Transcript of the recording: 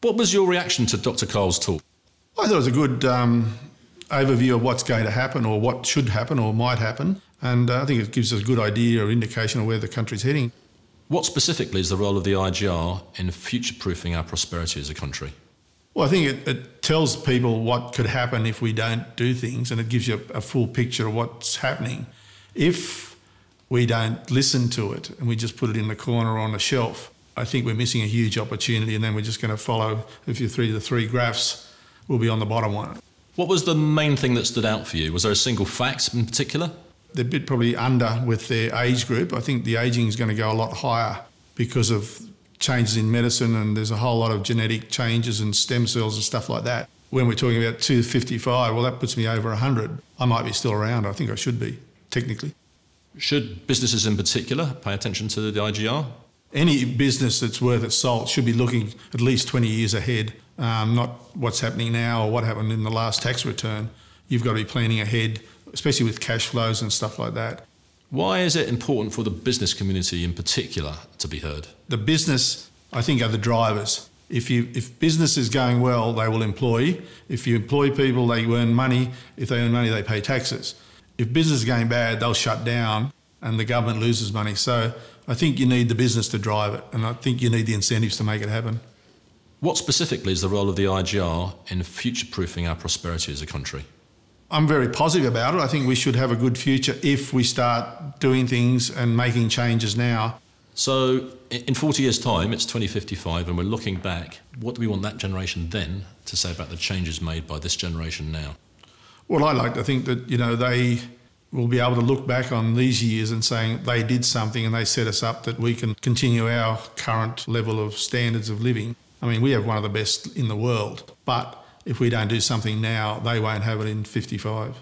What was your reaction to Dr. Cole's talk? I thought it was a good overview of what's going to happen or what should happen or might happen. And I think it gives us a good idea or indication of where the country's heading. What specifically is the role of the IGR in future-proofing our prosperity as a country? Well, I think it tells people what could happen if we don't do things, and it gives you a full picture of what's happening. If we don't listen to it and we just put it in the corner or on the shelf, I think we're missing a huge opportunity, and then we're just going to follow, if you the three graphs, we'll be on the bottom one. What was the main thing that stood out for you? Was there a single fact in particular? They're a bit probably under with their age group. I think the ageing is going to go a lot higher because of changes in medicine, and there's a whole lot of genetic changes and stem cells and stuff like that. When we're talking about 255, well, that puts me over 100. I might be still around. I think I should be, technically. Should businesses in particular pay attention to the IGR? Any business that's worth its salt should be looking at least 20 years ahead, not what's happening now or what happened in the last tax return. You've got to be planning ahead, especially with cash flows and stuff like that. Why is it important for the business community in particular to be heard? The business, I think, are the drivers. If business is going well, they will employ. If you employ people, they earn money. If they earn money, they pay taxes. If business is going bad, they'll shut down and the government loses money. So I think you need the business to drive it, and I think you need the incentives to make it happen. What specifically is the role of the IGR in future-proofing our prosperity as a country? I'm very positive about it. I think we should have a good future if we start doing things and making changes now. So in 40 years' time, it's 2055, and we're looking back. What do we want that generation then to say about the changes made by this generation now? Well, I like to think that, they will be able to look back on these years and saying they did something and they set us up that we can continue our current level of standards of living. I mean, we have one of the best in the world, but if we don't do something now, they won't have it in 55.